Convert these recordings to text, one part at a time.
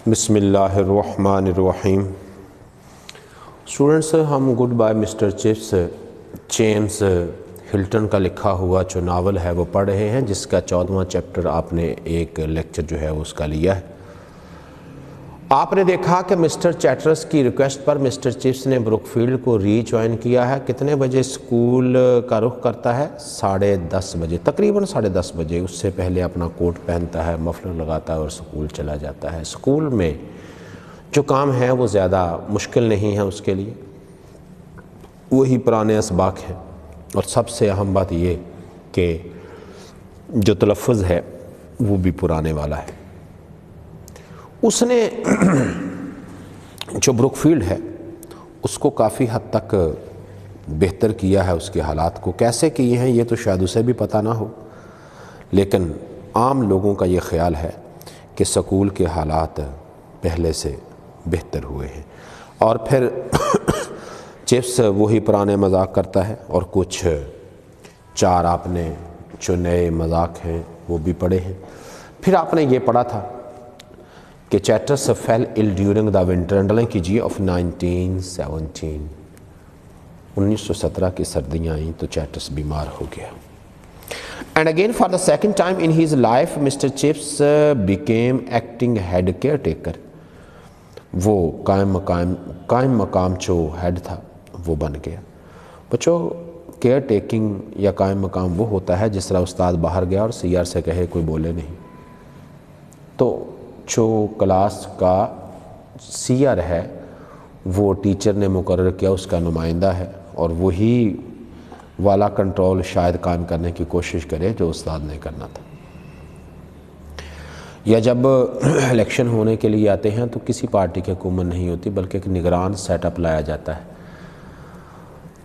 بسم اللہ الرحمن الرحیم۔ اسٹوڈنٹس، ہم goodbye Mr Chips James Hilton کا لکھا ہوا جو ناول ہے وہ پڑھ رہے ہیں، جس کا 14واں چیپٹر آپ نے ایک لیکچر جو ہے اس کا لیا ہے۔ آپ نے دیکھا کہ مسٹر چیٹرس کی ریکویسٹ پر مسٹر چپس نے بروک فیلڈ کو ری جوائن کیا ہے۔ کتنے بجے اسکول کا رخ کرتا ہے؟ 10:30 بجے، تقریباً 10:30 بجے۔ اس سے پہلے اپنا کوٹ پہنتا ہے، مفلر لگاتا ہے اور اسکول چلا جاتا ہے۔ اسکول میں جو کام ہے وہ زیادہ مشکل نہیں ہے اس کے لیے، وہی پرانے اسباق ہیں، اور سب سے اہم بات یہ کہ جو تلفظ ہے وہ بھی پرانے والا ہے۔ اس نے جو بروک فیلڈ ہے اس کو کافی حد تک بہتر کیا ہے، اس کے حالات کو کیسے کیے ہیں یہ تو شاید اسے بھی پتہ نہ ہو، لیکن عام لوگوں کا یہ خیال ہے کہ سکول کے حالات پہلے سے بہتر ہوئے ہیں۔ اور پھر چپس وہی پرانے مذاق کرتا ہے، اور کچھ 4 آپ نے جو نئے مذاق ہیں وہ بھی پڑھے ہیں۔ پھر آپ نے یہ پڑھا تھا کہ چیٹرس فیل ill during the winter underline کیجیے of 1917۔ 1917 کی سردیاں آئیں تو چیٹرس بیمار ہو گیا۔ And again for the second time in his life Mr. Chips became acting head caretaker۔ وہ قائم مقام جو ہیڈ تھا وہ بن گیا۔ بچوں، کیئر ٹیکنگ یا قائم مقام وہ ہوتا ہے جس طرح استاد باہر گیا اور سیار سے کہے کوئی بولے نہیں، تو جو کلاس کا سیئر ہے وہ ٹیچر نے مقرر کیا، اس کا نمائندہ ہے، اور وہی والا کنٹرول شاید قائم کرنے کی کوشش کرے جو استاد نے کرنا تھا۔ یا جب الیکشن ہونے کے لیے آتے ہیں تو کسی پارٹی کی حکومت نہیں ہوتی بلکہ ایک نگران سیٹ اپ لایا جاتا ہے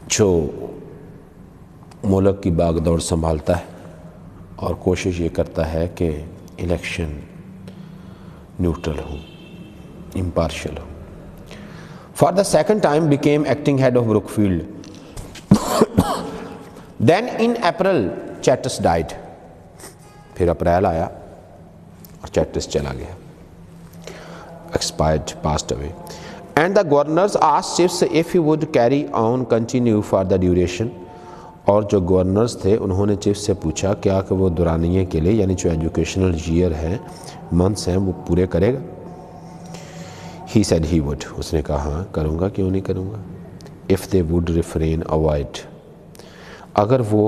جو ملک کی باغ دوڑ سنبھالتا ہے اور کوشش یہ کرتا ہے کہ election neutral who, impartial who. For the second time became acting head of Brookfield۔ Then in April Chattis died۔ پھر اپریل آیا اور چیٹس چلا گیا، expired, passed away۔ And the governors asked Chips if he would carry on, continue for the duration۔ اور جو governors تھے انہوں نے چپس سے پوچھا کیا کہ وہ دورانیے کے لیے، یعنی جو ایجوکیشنل ایئر ہیں، منتھس ہیں، وہ پورے کرے گا۔ He said he would۔ اس نے کہا ہاں کروں گا، کیوں نہیں کروں گا۔ If they would refrain, avoid۔ اگر وہ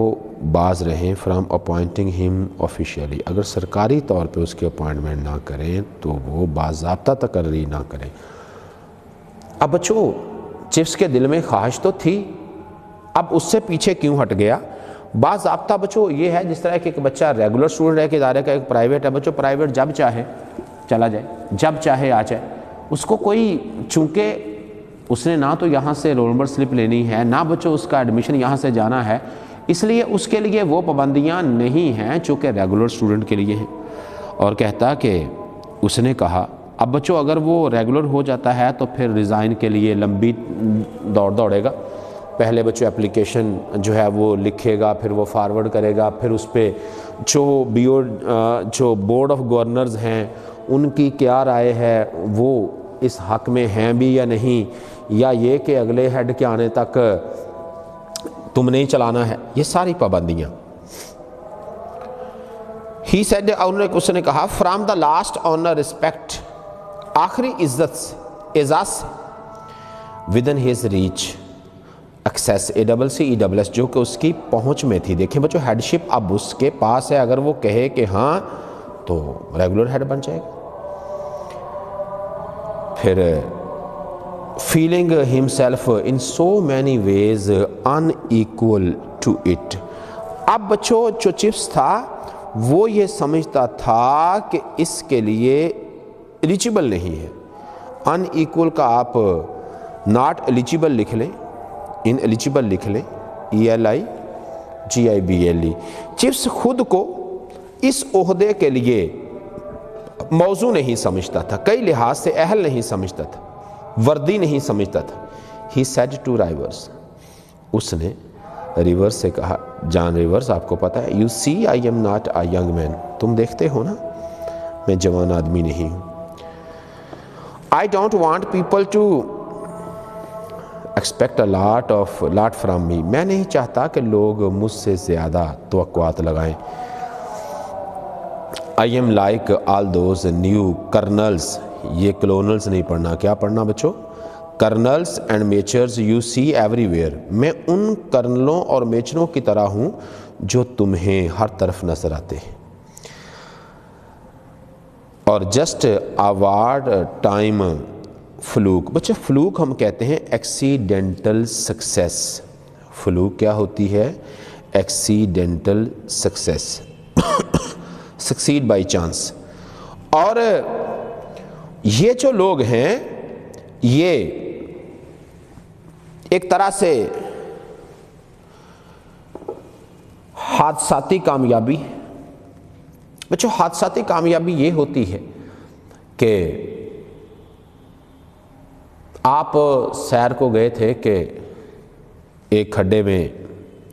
باز رہیں from appointing him officially، اگر سرکاری طور پہ اس کے اپوائنٹمنٹ نہ کریں تو وہ باضابطہ تقرری نہ کریں۔ اب بچوں، چپس کے دل میں خواہش تو تھی، اب اس سے پیچھے کیوں ہٹ گیا؟ باضابطہ بچوں یہ ہے جس طرح کہ ایک بچہ ریگولر اسٹوڈنٹ ہے کہ ادارے کا، ایک پرائیویٹ ہے۔ بچوں پرائیویٹ جب چاہے چلا جائے، جب چاہے آ جائے، اس کو کوئی، چونکہ اس نے نہ تو یہاں سے رول نمبر سلپ لینی ہے، نہ بچوں اس کا ایڈمیشن یہاں سے جانا ہے، اس لیے اس کے لیے وہ پابندیاں نہیں ہیں چونکہ ریگولر اسٹوڈنٹ کے لیے ہیں۔ اور کہتا کہ اس نے کہا اب بچوں اگر وہ ریگولر ہو جاتا ہے تو پھر ریزائن کے لیے لمبی دوڑے گا۔ پہلے بچوں اپلیکیشن جو ہے وہ لکھے گا، پھر وہ فارورڈ کرے گا، پھر اس پہ جو بورڈ آف گورنرز ہیں ان کی کیا رائے ہے، وہ اس حق میں ہیں بھی یا نہیں، یا یہ کہ اگلے ہیڈ کے آنے تک تم نہیں چلانا ہے، یہ ساری پابندیاں۔ He said، اس نے کہا from the last owner respect, آخری عزت اعزاز سے، ودن ہز ریچ ایکسیس، ACCESS جو کہ اس کی پہنچ میں تھی۔ دیکھیں بچوں، ہیڈ شپ اب اس کے پاس ہے، اگر وہ کہے کہ ہاں تو ریگولر ہیڈ بن جائے گا۔ پھر feeling himself in so many ways unequal to it, اب بچوں جو چپس تھا وہ یہ سمجھتا تھا کہ اس کے لیے ایلیجیبل نہیں ہے۔ ان ایکول کا آپ ناٹ ایلیجیبل لکھ لیں، ان ایلیجیبل لکھ لیں، ELIGIBLE۔ چپس خود کو اس عہدے کے لیے موضوع نہیں سمجھتا تھا، کئی لحاظ سے اہل نہیں سمجھتا تھا، وردی نہیں سمجھتا تھا۔ He said to Rivers، اس نے ریورس سے کہا، جان ریورس آپ کو پتہ ہے، You see I am not a young man، تم دیکھتے ہو نا میں جوان آدمی نہیں ہوں۔ I don't want people to expect a lot from me. میں نہیں چاہتا کہ لوگ مجھ سے زیادہ توقعات لگائیں. I am like all those new kernels. یہ کلونلز نہیں پڑھنا. کیا پڑھنا بچوں؟ Kernels and matures you see everywhere. میں ان کرنلوں اور میچروں کی طرح ہوں جو تمہیں ہر طرف نظر آتے ہیں. اور جسٹ اوارڈ ٹائم فلوک. بچے فلوک ہم کہتے ہیں ایکسیڈنٹل سکسیس. فلوک کیا ہوتی ہے؟ Accidental success. Succeed by chance. اور یہ جو لوگ ہیں یہ ایک طرح سے حادثاتی کامیابی. بچوں حادثاتی کامیابی یہ ہوتی ہے کہ آپ سیر کو گئے تھے کہ ایک کھڈے میں،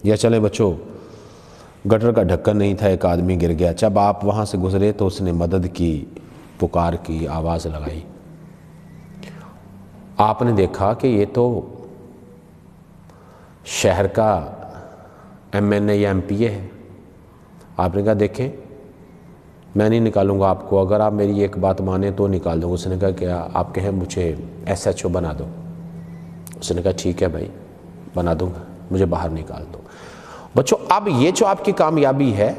یا چلیں بچوں گٹر کا ڈھکن نہیں تھا، ایک آدمی گر گیا. جب آپ وہاں سے گزرے تو اس نے مدد کی، پکار کی، آواز لگائی. آپ نے دیکھا کہ یہ تو شہر کا ایم این اے یا ایم پی اے ہے. آپ نے کہا دیکھیں میں نہیں نکالوں گا آپ کو، اگر آپ میری ایک بات مانیں تو نکال دوں. اس نے کہا کیا؟ آپ کہیں مجھے ایس ایچ او بنا دو. اس نے کہا ٹھیک ہے بھائی بنا دوں گا، مجھے باہر نکال دو. بچوں اب یہ جو آپ کی کامیابی ہے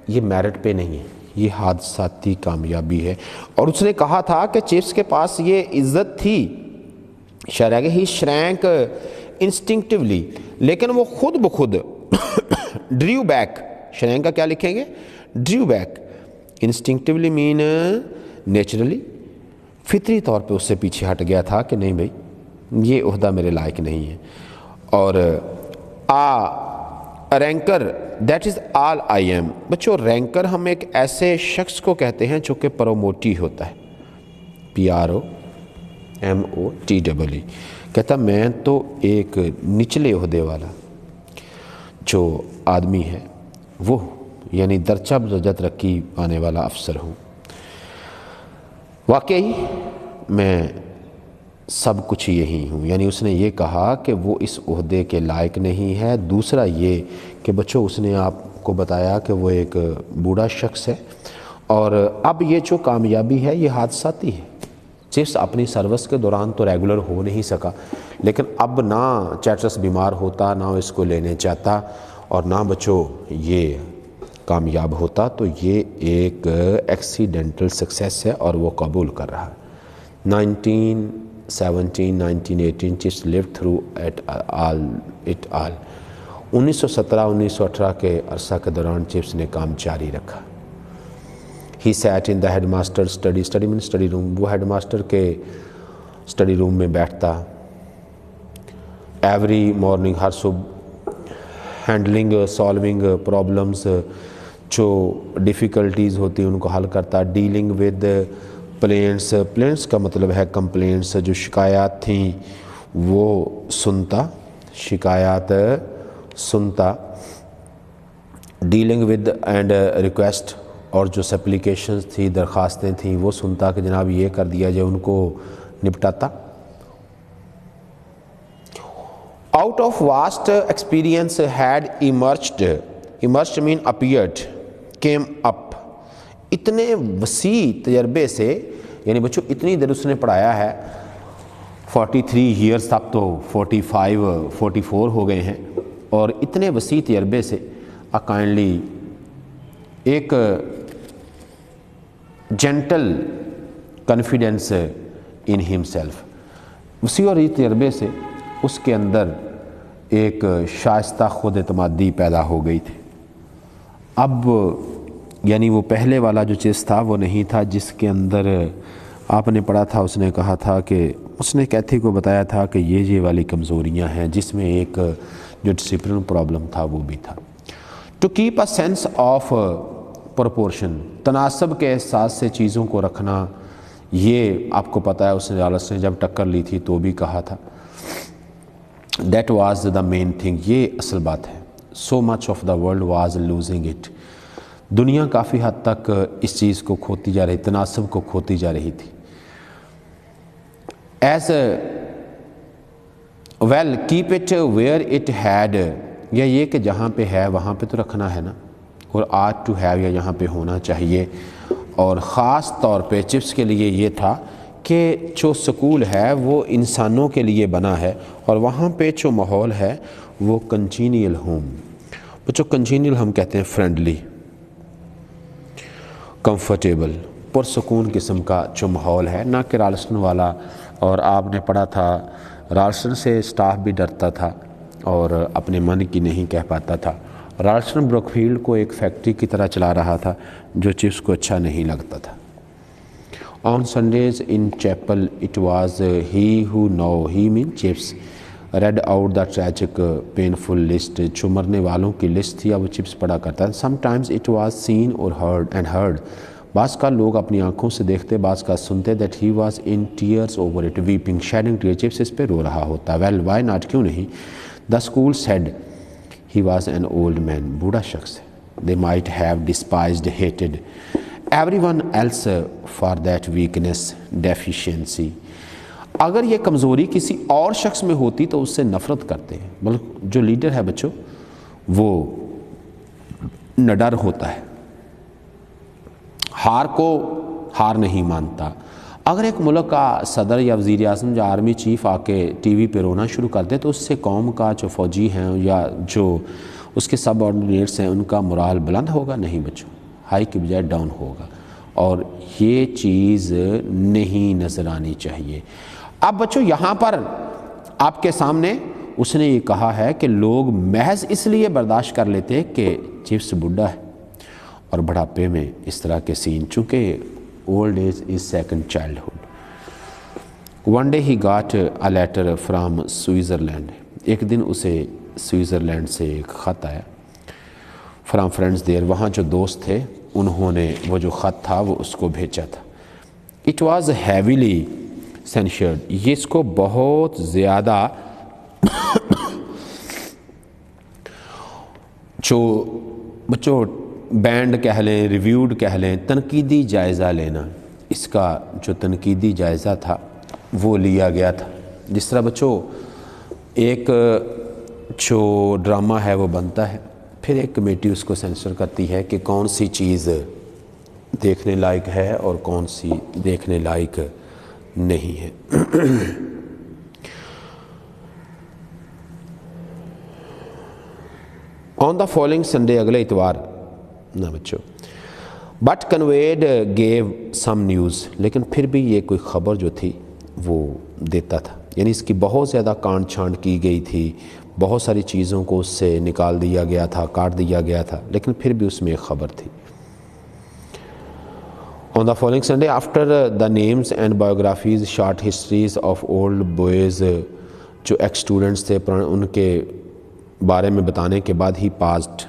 یہ میرٹ پہ نہیں ہے، یہ حادثاتی کامیابی ہے. اور اس نے کہا تھا کہ چپس کے پاس یہ عزت تھی، شرح ہی شرینک انسٹنکٹیولی، لیکن وہ خود بخود ڈریو بیک. شرینک کا کیا لکھیں گے؟ Drew back. Instinctively man naturally, فطری طور پہ اس سے پیچھے ہٹ گیا تھا کہ نہیں بھائی یہ عہدہ میرے لائق نہیں ہے. اور رینکر that is all I am. بچوں رینکر ہم ایک ایسے شخص کو کہتے ہیں جو کہ پروموٹی ہوتا ہے. PROMOTEE. کہتا میں تو ایک نچلے عہدے والا جو آدمی ہے وہ، یعنی درجہ بدرجہ ترقی پانے والا افسر ہوں. واقعی میں سب کچھ یہی ہوں. یعنی اس نے یہ کہا کہ وہ اس عہدے کے لائق نہیں ہے. دوسرا یہ کہ بچوں اس نے آپ کو بتایا کہ وہ ایک بوڑھا شخص ہے. اور اب یہ جو کامیابی ہے یہ حادثاتی ہے. چپس اپنی سروس کے دوران تو ریگولر ہو نہیں سکا، لیکن اب نہ چیٹرس بیمار ہوتا، نہ اس کو لینے چاہتا، اور نہ بچوں یہ کامیاب ہوتا. تو یہ ایک ایکسیڈنٹل سکسیس ہے اور وہ قبول کر رہا ہے. 1918 chips lived through it all. 1917-1918 کے عرصہ کے دوران چپس نے کام جاری رکھا. He sat in the headmaster's study means study room. وہ ہیڈ ماسٹر کے اسٹڈی روم میں بیٹھتا. ایوری مارننگ، ہر صبح، ہینڈلنگ سالونگ پرابلمس، جو ڈیفیکلٹیز ہوتی ہیں ان کو حل کرتا. ڈیلنگ ود پلینٹس کا مطلب ہے کمپلینٹس، جو شکایات تھیں وہ سنتا، شکایات سنتا. ڈیلنگ ود اینڈ ریکویسٹ، اور جو سپلیکیشنز تھی، درخواستیں تھیں وہ سنتا کہ جناب یہ کر دیا جائے، ان کو نپٹاتا. Out of vast experience had emerged man appeared, came up. اتنے وسیع تجربے سے، یعنی بچوں اتنی دیر اس نے پڑھایا ہے، 43 ایئرس، اب تو 44 ہو گئے ہیں. اور اتنے وسیع تجربے سے کائنڈلی ایک جینٹل کانفیڈنس ان ہم سیلف، وسیع اور تجربے سے اس کے اندر ایک شائستہ خود اعتمادی پیدا ہو گئی تھی. اب یعنی وہ پہلے والا جو چیز تھا وہ نہیں تھا جس کے اندر آپ نے پڑھا تھا. اس نے کہا تھا کہ اس نے کیتھی کو بتایا تھا کہ یہ والی کمزوریاں ہیں، جس میں ایک جو ڈسپلن پرابلم تھا وہ بھی تھا. To keep a sense of proportion, تناسب کے احساس سے چیزوں کو رکھنا. یہ آپ کو پتہ ہے اس نے ڈالس نے جب ٹکر لی تھی تو بھی کہا تھا. That was the main thing, یہ اصل بات ہے. So much of the world was losing it. دنیا کافی حد تک اس چیز کو کھوتی جا رہی، تناسب کو کھوتی جا رہی تھی. As well keep it where it head, یا یہ کہ جہاں پہ ہے وہاں پہ تو رکھنا ہے نا، اور آٹ ٹو ہیو یا یہاں پہ ہونا چاہیے. اور خاص طور پہ چپس کے لیے یہ تھا کہ جو سکول ہے وہ انسانوں کے لیے بنا ہے، اور وہاں پہ جو ماحول ہے وہ کنجینیل ہوم. بچوں کنجینیل ہم کہتے ہیں فرینڈلی، کمفرٹیبل، پرسکون قسم کا جو ماحول ہے، نہ کہ رالسٹن والا. اور آپ نے پڑھا تھا رالسٹن سے سٹاف بھی ڈرتا تھا اور اپنے من کی نہیں کہہ پاتا تھا. رالسٹن بروک فیلڈ کو ایک فیکٹری کی طرح چلا رہا تھا جو چپس کو اچھا نہیں لگتا تھا. On Sundays in chapel it was he who now he man Chips read out the tragic painful list. جو مرنے والوں کی لسٹ تھی اب وہ چپس پڑھا کرتا تھا. Some times it was seen اور ہرڈ. بعض کا لوگ اپنی آنکھوں سے دیکھتے، بعض کا سنتے. That he was in tears over it weeping shedding tear. Chips اس پہ رو رہا ہوتا. ویل وائی ناٹ، کیوں نہیں. The school said he was an old man, بوڑھا شخص ہے. They might have despised hated everyone else for that weakness deficiency. اگر یہ کمزوری کسی اور شخص میں ہوتی تو اس سے نفرت کرتے ہیں. بلکہ جو لیڈر ہے بچوں وہ نڈر ہوتا ہے، ہار کو ہار نہیں مانتا. اگر ایک ملک کا صدر یا وزیر اعظم یا آرمی چیف آ کے ٹی وی پہ رونا شروع کر دے تو اس سے قوم کا جو فوجی ہیں یا جو اس کے سب آرڈینیٹس ہیں ان کا مورال بلند ہوگا؟ نہیں بچوں، ہائی کی بجائے ڈاؤن ہوگا. اور یہ چیز نہیں نظر آنی چاہیے. اب بچوں یہاں پر آپ کے سامنے اس نے یہ کہا ہے کہ لوگ محض اس لیے برداشت کر لیتے کہ چپس بڈھا ہے اور بڑھاپے میں اس طرح کے سین، چونکہ old age is second childhood. One day he got a letter from Switzerland. ایک دن اسے سوئٹزرلینڈ سے ایک خط آیا. فرام فرینڈز دیر، وہاں جو دوست تھے انہوں نے وہ جو خط تھا وہ اس کو بھیجا تھا. اٹ واز ہیویلی سینشرڈ، یہ اس کو بہت زیادہ جو بچوں بینڈ کہہ لیں، ریویوڈ کہہ لیں، تنقیدی جائزہ لینا، اس کا جو تنقیدی جائزہ تھا وہ لیا گیا تھا. جس طرح بچوں ایک جو ڈرامہ ہے وہ بنتا ہے، پھر ایک کمیٹی اس کو سینسر کرتی ہے کہ کون سی چیز دیکھنے لائق ہے اور کون سی دیکھنے لائق نہیں ہے. آن دا فالوئنگ سنڈے، اگلے اتوار نہ بچوں، but conveyed give some news, لیکن پھر بھی یہ کوئی خبر جو تھی وہ دیتا تھا. یعنی اس کی بہت زیادہ کانٹ چھانٹ کی گئی تھی، بہت ساری چیزوں کو اس سے نکال دیا گیا تھا، کاٹ دیا گیا تھا، لیکن پھر بھی اس میں ایک خبر تھی. On the following Sunday after the names and biographies short histories of old boys, جو ایکس اسٹوڈنٹس تھے ان کے بارے میں بتانے کے بعد ہی پاسڈ،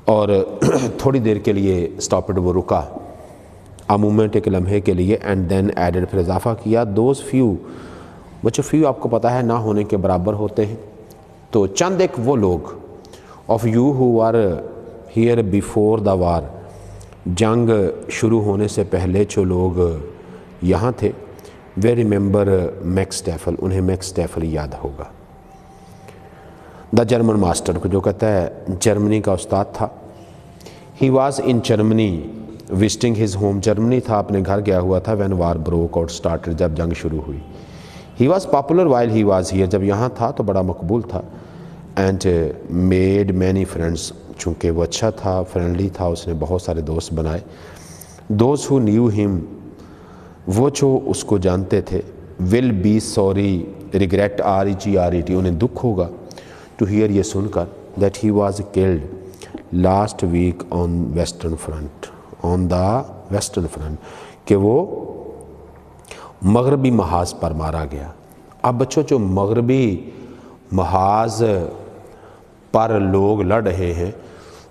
اور تھوڑی دیر کے لیے اسٹاپڈ، وہ رکا، مومنٹ ایک لمحے کے لیے، اینڈ دین ایڈڈ، پھر اضافہ کیا. دوز فیو، بچوں فیو آپ کو پتہ ہے نہ ہونے کے برابر ہوتے ہیں، تو چند ایک وہ لوگ of you who are here before the war, جنگ شروع ہونے سے پہلے جو لوگ یہاں تھے، وے ریممبر میکس ٹیفل، انہیں میکس ٹیفل یاد ہوگا. دا جرمن ماسٹر، کو جو کہتا ہے جرمنی کا استاد تھا. He was in Germany visiting his home, Germany تھا، اپنے گھر گیا ہوا تھا. When war broke out started, جب جنگ شروع ہوئی. He was popular while he was here, جب یہاں تھا تو بڑا مقبول تھا. اینڈ میڈ مینی فرینڈس، چونکہ وہ اچھا تھا، فرینڈلی تھا، اس نے بہت سارے دوست بنائے. دوز ہو نیو ہم، وہ جو اس کو جانتے تھے. Will be sorry, regret REGRET، انہیں دکھ ہوگا. ٹو ہیئر، یہ سن کر، that he was killed last week on Western Front, on the western Front, کہ وہ مغربی محاذ پر مارا گیا. اب بچوں جو مغربی محاذ پر لوگ لڑ رہے ہیں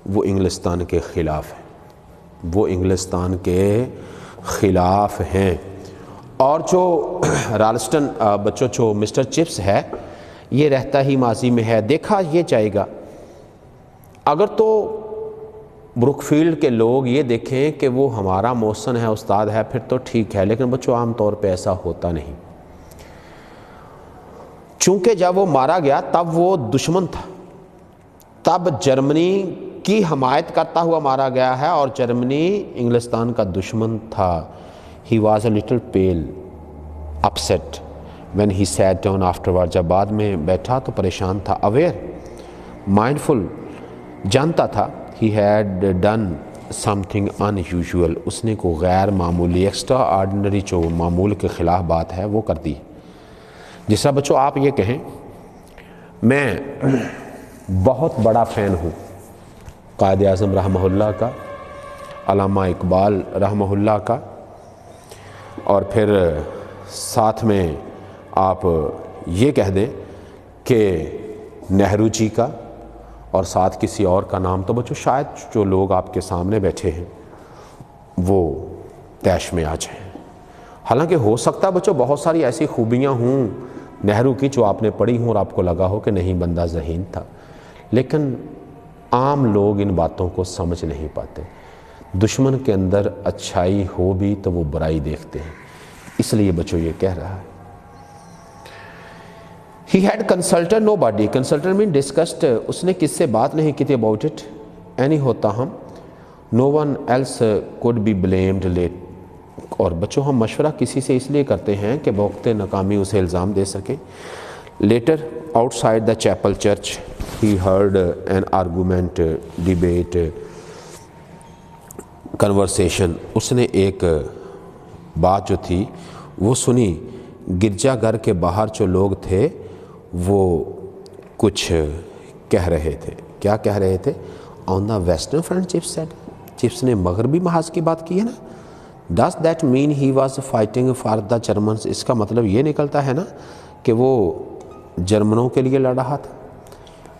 وہ انگلستان کے خلاف ہیں، وہ انگلستان کے خلاف ہیں. اور جو رالسٹن بچوں جو مسٹر چپس ہے یہ رہتا ہی ماضی میں ہے. دیکھا یہ جائے گا، اگر تو بروک فیلڈ کے لوگ یہ دیکھیں کہ وہ ہمارا محسن ہے، استاد ہے، پھر تو ٹھیک ہے، لیکن بچوں عام طور پہ ایسا ہوتا نہیں۔ چونکہ جب وہ مارا گیا تب وہ دشمن تھا، تب جرمنی کی حمایت کرتا ہوا مارا گیا ہے، اور جرمنی انگلستان کا دشمن تھا۔ He was a little pale upset when he sat down after, جب بعد میں بیٹھا تو پریشان تھا، اویئر، مائنڈفل، جانتا تھا، he had done something in usual, اس نے کو غیر معمولی، ایکسٹرا آرڈنری، جو معمول کے خلاف بات ہے وہ کر دی۔ جس طرح بچوں آپ یہ کہیں میں بہت بڑا فین ہوں قائد اعظم رحمہ اللہ کا، علامہ اقبال رحمہ اللہ کا، اور پھر ساتھ میں آپ یہ کہہ دیں کہ نہرو جی کا، اور ساتھ کسی اور کا نام، تو بچوں شاید جو لوگ آپ کے سامنے بیٹھے ہیں وہ طیش میں آ جائیں۔ حالانکہ ہو سکتا ہے بچوں بہت ساری ایسی خوبیاں ہوں نہرو کی جو آپ نے پڑھی ہوں اور آپ کو لگا ہو کہ نہیں بندہ ذہین تھا، لیکن عام لوگ ان باتوں کو سمجھ نہیں پاتے۔ دشمن کے اندر اچھائی ہو بھی تو وہ برائی دیکھتے ہیں، اس لیے بچوں یہ کہہ رہا ہے۔ He had consulted nobody. Consulted mean discussed. اس نے کس سے بات نہیں کی تھی about it. any ہوتا ہم. No one else could be blamed late. اور بچوں ہم مشورہ کسی سے اس لیے کرتے ہیں کہ بوقت ناکامی اسے الزام دے سکیں۔ Later outside the chapel church he heard an argument, debate, conversation. اس نے ایک بات جو تھی وہ سنی، گرجا گھر کے باہر جو لوگ تھے وہ کچھ کہہ رہے تھے۔ کیا کہہ رہے تھے؟ On the western front chief said, chiefs نے مغربی محاذ کی بات کی ہے نا۔ Does that man he was fighting for the Germans, اس کا مطلب یہ نکلتا ہے نا کہ وہ جرمنوں کے لیے لڑ رہا تھا،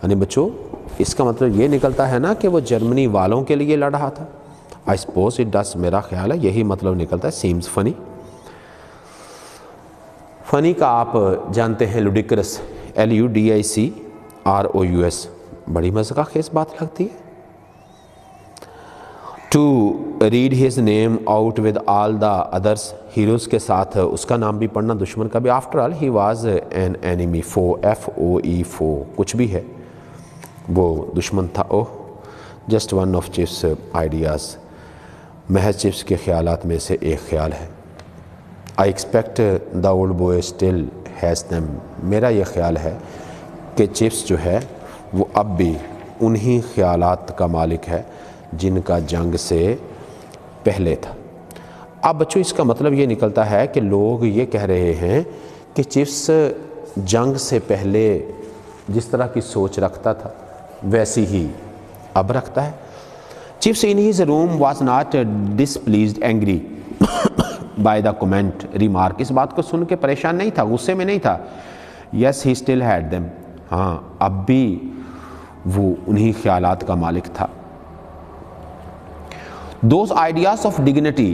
یعنی بچوں اس کا مطلب یہ نکلتا ہے نا کہ وہ جرمنی والوں کے لیے لڑ رہا تھا۔ آئی سپوز اٹ ڈز، میرا خیال ہے یہی مطلب نکلتا ہے۔ سیمز فنی، فنی کا آپ جانتے ہیں لوڈیکرس، LUDICROUS، بڑی مزہ خیز بات لگتی ہے۔ To read his name out with all the others, heroes کے ساتھ اس کا نام بھی پڑھنا دشمن کا بھی۔ After all he was an enemy, foe, FOE، foe کچھ بھی ہے، وہ دشمن تھا۔ Oh, just one of chiefs ideas, محض چیفس کے خیالات میں سے ایک خیال ہے۔ I expect the old boy still has them، میرا یہ خیال ہے کہ چپس جو ہے وہ اب بھی انہی خیالات کا مالک ہے جن کا جنگ سے پہلے تھا۔ اب بچوں اس کا مطلب یہ نکلتا ہے کہ لوگ یہ کہہ رہے ہیں کہ چپس جنگ سے پہلے جس طرح کی سوچ رکھتا تھا ویسی ہی اب رکھتا ہے۔ Chips in his room was not displeased, angry by the comment, remark، اس بات کو سن کے پریشان نہیں تھا، غصے میں نہیں تھا۔ yes he still had them، ہاں اب بھی وہ انہی خیالات کا مالک تھا۔ those ideas of dignity،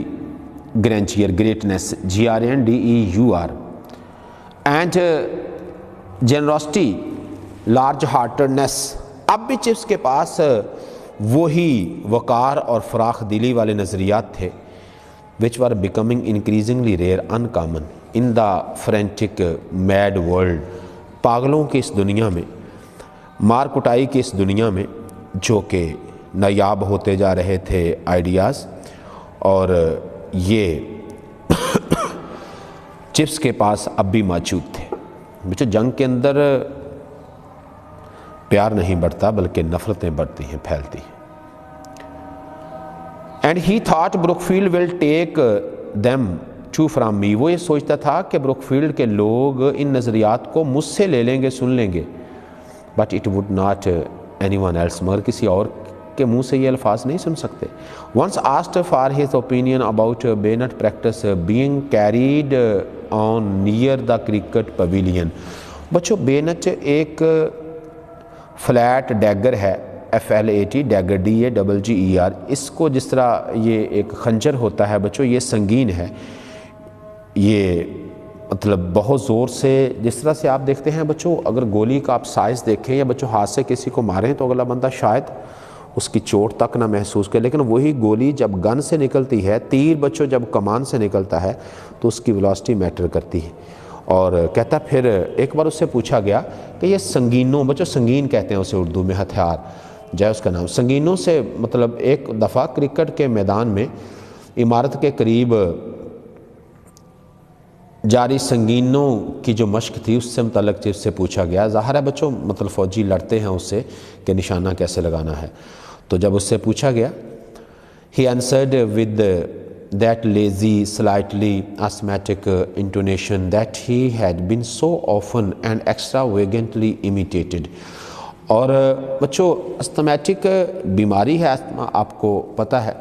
grandeur، greatness، GRANDEUR، and generosity، large heartedness، اب بھی چپس کے پاس وہی وقار اور فراخ دلی والے نظریات تھے which were becoming increasingly rare, uncommon in the frantic mad world، پاگلوں کی اس دنیا میں، مار کٹائی کی اس دنیا میں، جو کہ نایاب ہوتے جا رہے تھے آئیڈیاز، اور یہ چپس کے پاس اب بھی موجود تھے۔ بچوں جنگ کے اندر پیار نہیں بڑھتا بلکہ نفرتیں بڑھتی ہیں، پھیلتی ہیں۔ And he thought Brookfield will take them too from me, وہ یہ سوچتا تھا کہ بروک فیلڈ کے لوگ ان نظریات کو مجھ سے لے لیں گے، سن لیں گے، but it would not anyone else, مگر کسی اور کے منہ سے یہ الفاظ نہیں سن سکتے۔ Once asked for his opinion about bayonet practice being carried on near the cricket pavilion, بچوں بینٹ ایک فلیٹ ڈیگر ہے، FLAT، ڈیگر DAGGER، اس کو جس طرح یہ ایک خنجر ہوتا ہے بچوں، یہ سنگین ہے، یہ مطلب بہت زور سے، جس طرح سے آپ دیکھتے ہیں بچوں اگر گولی کا آپ سائز دیکھیں یا بچوں ہاتھ سے کسی کو ماریں تو اگلا بندہ شاید اس کی چوٹ تک نہ محسوس کرے، لیکن وہی گولی جب گن سے نکلتی ہے، تیر بچوں جب کمان سے نکلتا ہے تو اس کی ویلوسٹی میٹر کرتی ہے۔ اور کہتا پھر ایک بار اس سے پوچھا گیا کہ یہ سنگینوں، بچوں سنگین کہتے ہیں اسے اردو میں، ہتھیار جو ہے اس کا نام، سنگینوں سے مطلب ایک دفعہ کرکٹ کے میدان میں عمارت کے قریب جاری سنگینوں کی جو مشق تھی اس سے متعلق چیز سے پوچھا گیا۔ ظاہر ہے بچوں مطلب فوجی لڑتے ہیں اس سے کہ نشانہ کیسے لگانا ہے، تو جب اس سے پوچھا گیا he answered with that lazy slightly asthmatic intonation that he had been so often and extravagantly imitated۔ اور بچوں استھمیٹک بیماری ہے استھما، آپ کو پتہ ہے،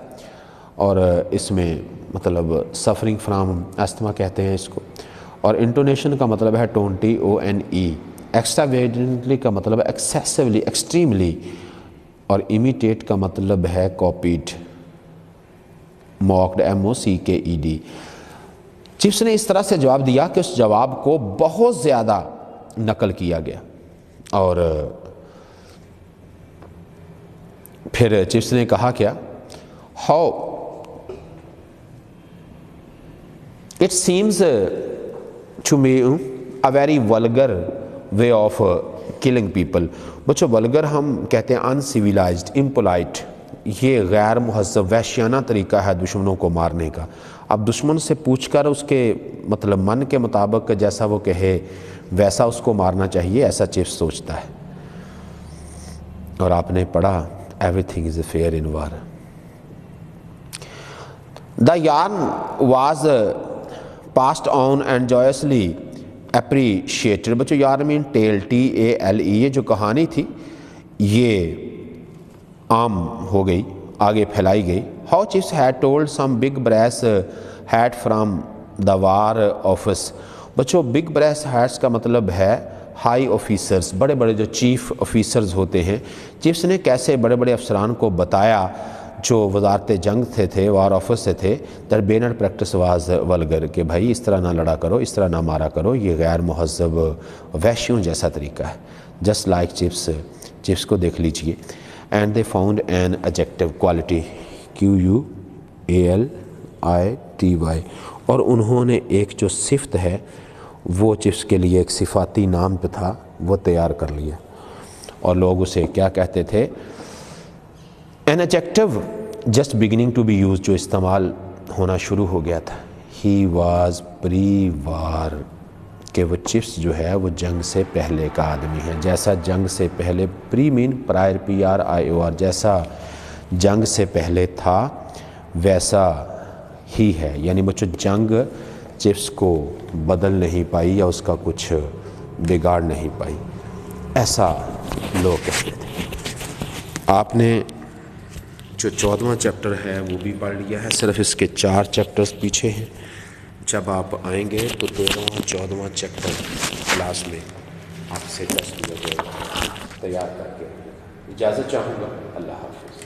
اور اس میں مطلب سفرنگ فرام استھما کہتے ہیں اس کو، اور انٹونیشن کا مطلب ہے TONE، ایکسٹراویگنٹلی کا مطلب ہے ایکسیسولی، ایکسٹریملی، اور امیٹیٹ کا مطلب ہے کاپیڈ، موکڈ، MOCKED۔ چیفس نے اس طرح سے جواب دیا کہ اس جواب کو بہت زیادہ نقل کیا گیا، اور پھر چیفس نے کہا کیا، how it seems to me a very vulgar way of killing people. بچوں ولگر ہم کہتے ہیں انسیویلائزڈ، امپولائٹ، یہ غیر مہذب وحشیانہ طریقہ ہے دشمنوں کو مارنے کا۔ اب دشمن سے پوچھ کر اس کے مطلب من کے مطابق جیسا وہ کہے ویسا اس کو مارنا چاہیے، ایسا چیف سوچتا ہے۔ اور آپ نے پڑھا everything is fair in war. The yarn was passed on and joyously appreciated. بچوں یارن مین ٹیل، TALE، یہ جو کہانی تھی یہ عام ہو گئی، آگے پھیلائی گئی۔ How Chips had told some big brass hat from the War Office. بچوں بگ براس ہیڈس کا مطلب ہے ہائی آفیسرز، بڑے بڑے جو چیف آفیسرز ہوتے ہیں۔ چیفس نے کیسے بڑے بڑے افسران کو بتایا جو وزارت جنگ سے تھے، وار آفس سے تھے، دربینر پریکٹس واز ولگر، کہ بھائی اس طرح نہ لڑا کرو، اس طرح نہ مارا کرو، یہ غیر مہذب وحشیوں جیسا طریقہ ہے۔ جسٹ لائک چیفس کو دیکھ لیجئے۔ And they found an adjective quality, QUALITY، اور انہوں نے ایک جو صفت ہے وہ چیفس کے لیے ایک صفاتی نام پہ تھا وہ تیار کر لیا، اور لوگ اسے کیا کہتے تھے؟ An adjective just beginning to be use, جو استعمال ہونا شروع ہو گیا تھا۔ ہی واز پری وار، کہ وہ چیفس جو ہے وہ جنگ سے پہلے کا آدمی ہے، جیسا جنگ سے پہلے، پری مین پرائر، PRIOR، جیسا جنگ سے پہلے تھا ویسا ہی ہے، یعنی بچوں جنگ چیفس کو بدل نہیں پائی یا اس کا کچھ بگاڑ نہیں پائی، ایسا لوگ کہتے تھے۔ آپ نے جو 14واں چیپٹر ہے وہ بھی پڑھ لیا ہے، صرف اس کے 4 چیپٹرز پیچھے ہیں۔ جب آپ آئیں گے تو 13واں 14واں چیپٹر کلاس میں آپ سے ٹیسٹ تیار کر کے اجازت چاہوں گا۔ اللہ حافظ۔